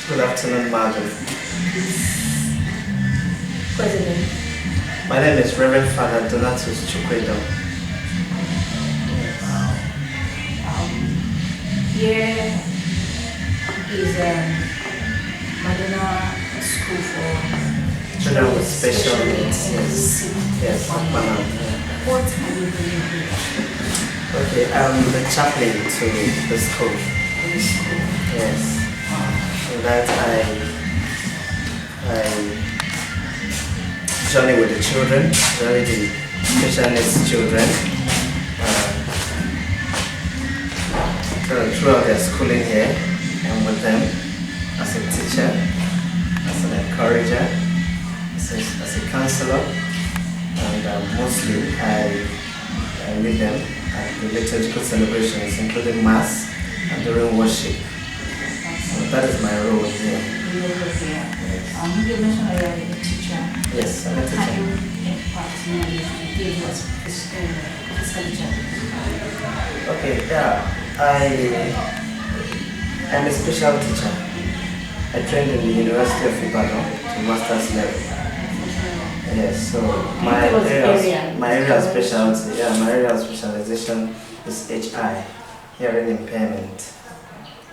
Good afternoon, Madam. President. My name is Reverend Father Donatus Chukwedo. Here is Madonna School for Children with special needs. Yes, Madam. What are you doing here? Okay, I'm the chaplain to the school. Yes. So that I journey with the children, journey the special needs children. Throughout their schooling here, and with them as a teacher, as an encourager, as a counselor, and mostly I lead them at the liturgical celebrations, including Mass and during worship. So that is my role here. You mentioned that you are a teacher. Yes, I'm a teacher. Can you impart knowledge give us physical teacher? Okay, yeah. I am a special teacher. I trained in the University of Ibadan to master's level. Yes, so my area of specialty, my area of specialization is HI, hearing impairment.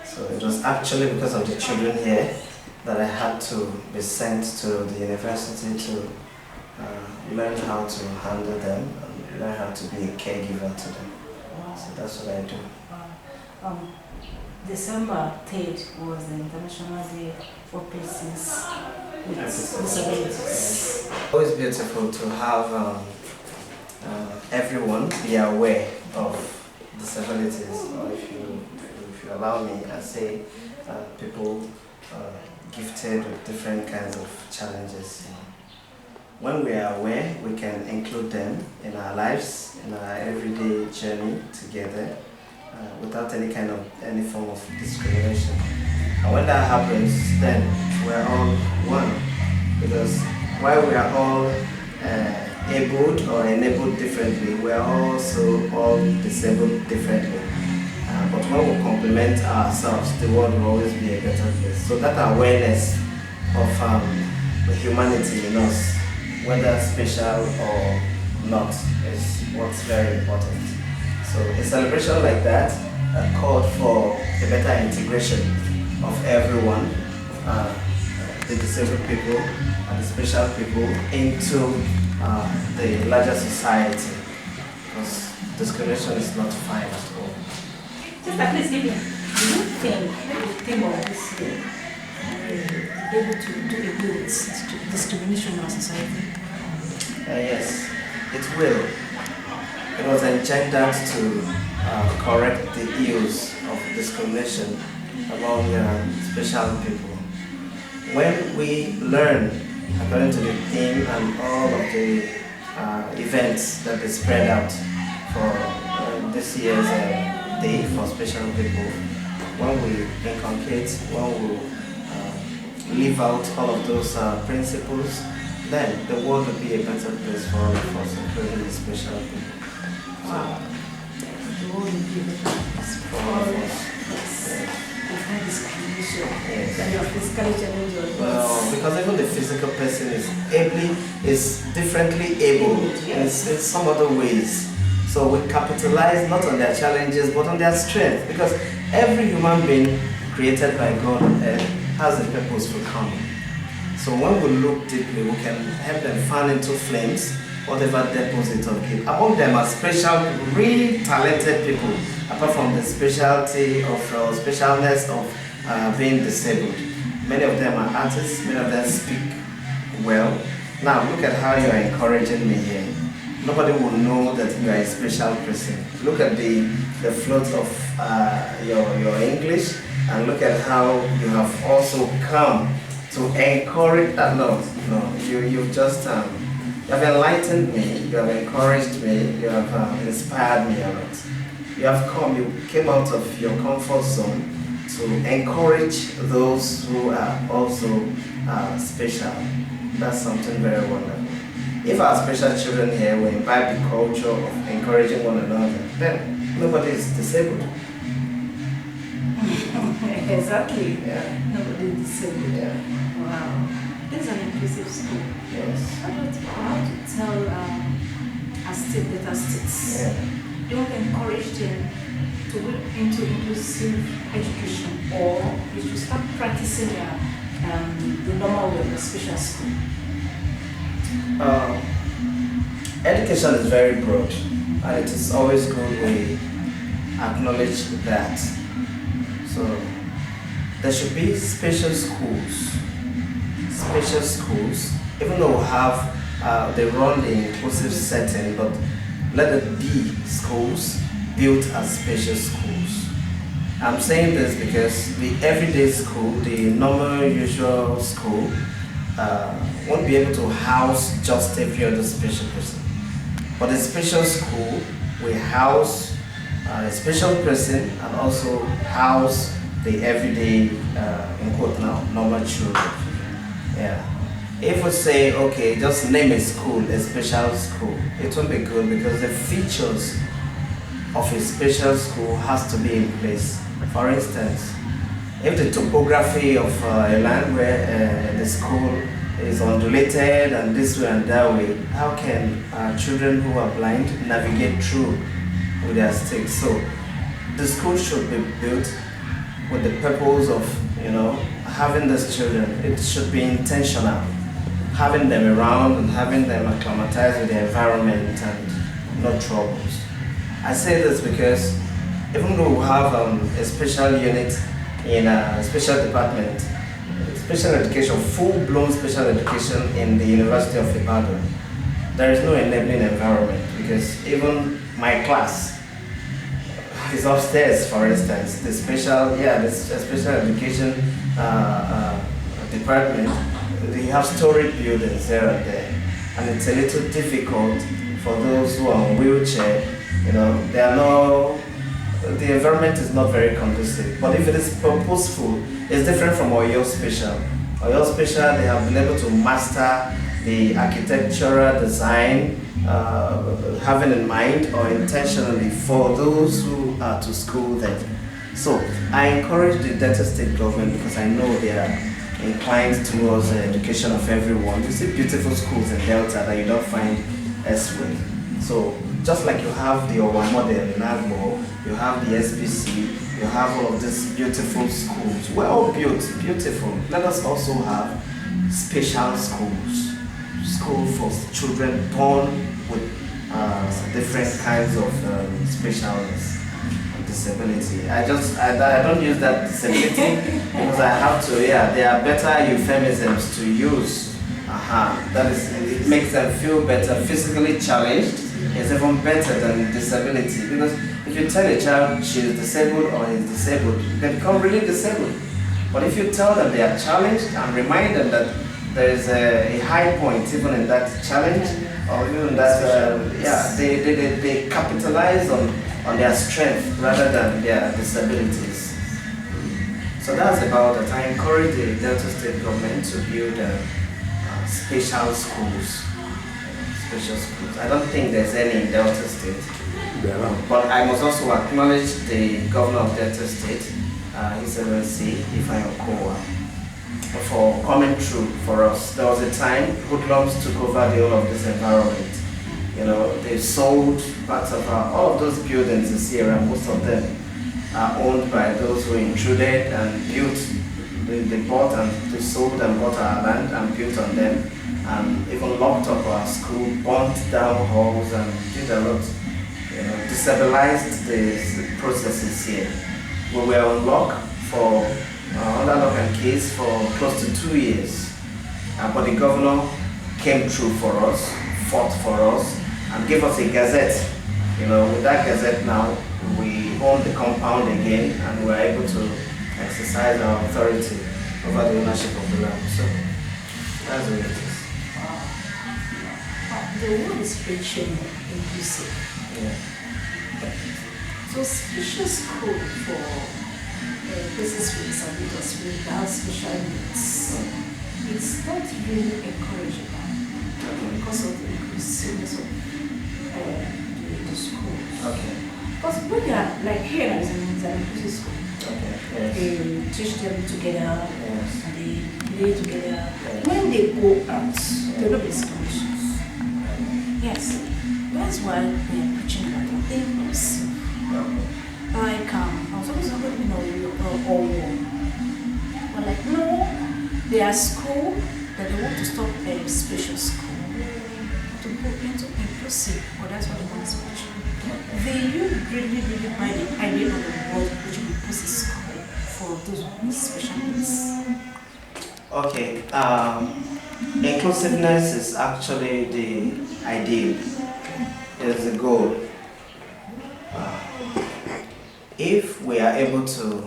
So it was actually because of the children here that I had to be sent to the university to learn how to handle them, learn how to be a caregiver to them. Wow. So that's what I do. December 3rd was the International Day for Persons with Disabilities. Always beautiful to have everyone be aware of disabilities, or if you allow me, I say people gifted with different kinds of challenges. When we are aware, we can include them in our lives, in our everyday journey together, without any form of discrimination. And when that happens, then we're all one, because while we are all abled or enabled differently, we are also all disabled differently. But when we complement ourselves, the world will always be a better place. So that awareness of the humanity in us, whether special or not, is what's very important. So a celebration like that called for a better integration of everyone, the disabled people and the special people, into the larger society, because discrimination is not fine at all. Just at least give me, do you think the theme of this year be able to do away with discrimination in our society? Yes, it will. It was intended to correct the ills of discrimination among special people. When we learn, according to the theme and all of the events that they spread out for this year's day for special people, when we inculcate, when we live out all of those principles, then the world will be a better place for all of us, including the special people. Wow. The world will be a better place for all of us. Without discrimination. Yes. That you are physically challenged or No, because even the physical person is differently able in some other ways. So we capitalize not on their challenges but on their strength, because every human being created by God has a purpose for coming. So when we look deeply, we can help them fan into flames whatever deposit of gift. Among them are special, really talented people, apart from the specialty of specialness of being disabled. Many of them are artists, many of them speak well. Now look at how you are encouraging me here. Nobody will know that you are a special person. Look at the float of your English, and look at how you have also come to encourage. You've just you have enlightened me, you have encouraged me, you have inspired me a lot. You came out of your comfort zone to encourage those who are also special. That's something very wonderful. If our special children here will imbibe the culture of encouraging one another, then nobody is disabled. Exactly. Yeah. Nobody is disabled. Yeah. Wow. This is an inclusive school. Yes. How to tell our state that our states don't encourage them to go into inclusive education, or we should start practicing the normal way of the special school? Education is very broad, and it is always good we acknowledge that. So there should be special schools, even though we have they run the inclusive setting, but let it be schools built as special schools. I'm saying this because the everyday school, the normal usual school, won't be able to house just every other special person. But the special school will house a special person and also house the everyday, in quote now, normal children. Yeah. If we say, okay, just name a school, a special school, it won't be good, because the features of a special school has to be in place. For instance, if the topography of a land where the school is undulated and this way and that way, how can children who are blind navigate through with their sticks? So the school should be built with the purpose of, having these children. It should be intentional, having them around and having them acclimatized with the environment and no troubles. I say this because even though we have a special unit in a special department, special education, full-blown special education in the University of Ibadan, there is no enabling environment because even my class is upstairs, for instance. The special education department, they have storage buildings here and there, and it's a little difficult for those who are in wheelchair. You know, the environment is not very conducive. But if it is purposeful, it's different from Oyo Special. Oyo Special, they have been able to master the architectural design, having in mind or intentionally for those who are to school there. So I encourage the Delta State government because I know they are inclined towards the education of everyone. You see beautiful schools in Delta that you don't find elsewhere. So just like you have the Owa model in Agbo, you have the SPC, you have all of these beautiful schools, well built, beautiful. Let us also have special schools, school for children born with different kinds of specialness and disability. I don't use that disability because I have to. Yeah, there are better euphemisms to use. That is, it makes them feel better. Physically challenged is even better than disability, because if you tell a child she is disabled or is disabled, they become really disabled. But if you tell them they are challenged and remind them that there is a high point even in that challenge, or even that they capitalize on their strength rather than their disabilities. So that's about it. I encourage the Delta State government to build special schools. Special schools. I don't think there's any in Delta State. But I must also acknowledge the governor of Delta State, His Excellency Ifeanyi Okowa, for coming through for us. There was a time hoodlums took over the whole of this environment. You know, they sold parts of all of those buildings this year, and most of them are owned by those who intruded and built. They bought and they sold and bought our land and built on them, and even locked up our school, burnt down halls, and did a lot. You know, destabilized the processes here. We were on lock for under lock and case for close to 2 years, but the governor came through for us, fought for us, and gave us a gazette. You know, with that gazette now, we own the compound again, and we're able to exercise our authority over the ownership of the land. So that's the way it is. The word is rich and inclusive. Yeah. So special school for persons with disabilities without special needs, it's not really encourageable because of the inclusiveness of the school. Okay. Because when they are like here as an inclusive school, Okay. they teach them together, Yes. and they play together. When they go out, they don't be discriminations. Yes, that's why we are preaching about inclusive. Like I was always going to be all war. But like no, they are school that they want to stop a special school to go into inclusive. But that's what they want to special. They really buy the idea of the world which inclusive school for those with special needs. Okay. Inclusiveness is actually the ideal. It is the goal. If we are able to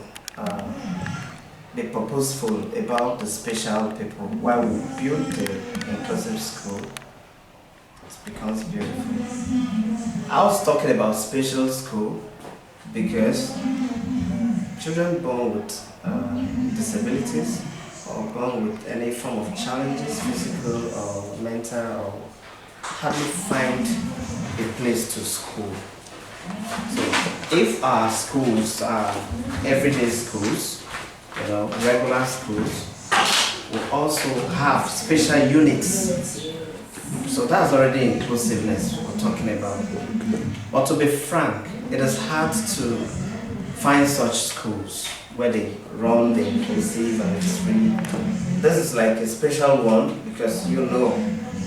be purposeful about the special people while we build the inclusive school, it becomes beautiful. I was talking about special school because children born with disabilities or born with any form of challenges, physical or mental, or hardly find a place to school. So if our schools are everyday schools, you know, regular schools, we also have special units. So that's already inclusiveness we're talking about. But to be frank, it is hard to find such schools where they run the inclusive and it's free. This is like a special one because you know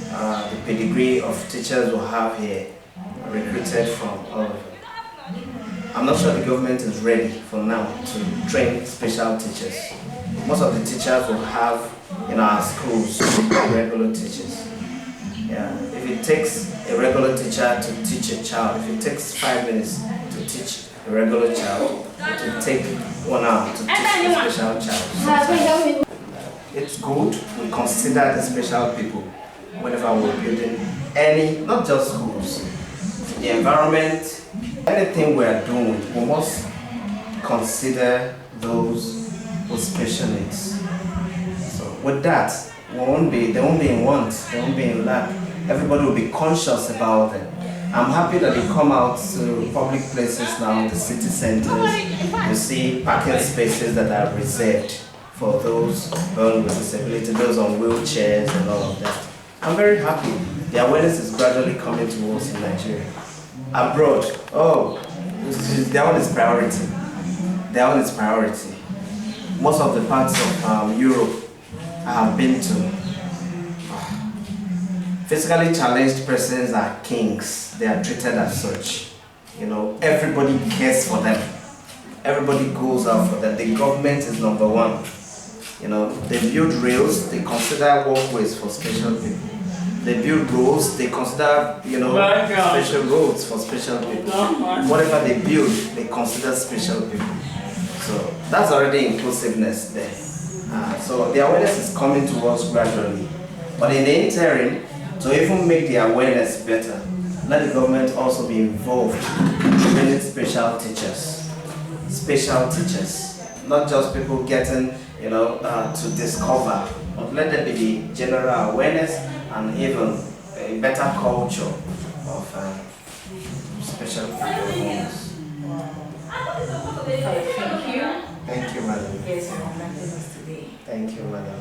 the pedigree of teachers we have here. recruited from all over. I'm not sure the government is ready for now to train special teachers. Most of the teachers will have in our schools regular teachers. Yeah. If it takes a regular teacher to teach a child, if it takes 5 minutes to teach a regular child, it will take 1 hour to teach a special child. It's good we consider the special people whenever we're building any, not just schools, the environment, anything we're doing, we must consider those with special needs. So with that, they won't be in want, they won't be in lack. Everybody will be conscious about them. I'm happy that they come out to public places now, the city centers. You see parking spaces that are reserved for those born with disability, those on wheelchairs and all of that. I'm very happy. The awareness is gradually coming towards in Nigeria. Abroad, that one is priority. That one is priority. Most of the parts of Europe I have been to, physically challenged persons are kings. They are treated as such. You know, everybody cares for them. Everybody goes out for them. The government is number one. You know, they build rails, they consider walkways for special people. They build roads, they consider, special roads for special people. Whatever they build, they consider special people. So that's already inclusiveness there. So the awareness is coming to us gradually. But in the interim, to even make the awareness better, let the government also be involved in training special teachers. Special teachers, not just people getting, to discover, but let there be the general awareness and even a better culture of special people. Thank you. Thank you, madam. Yes, for connecting us today. Thank you, madam.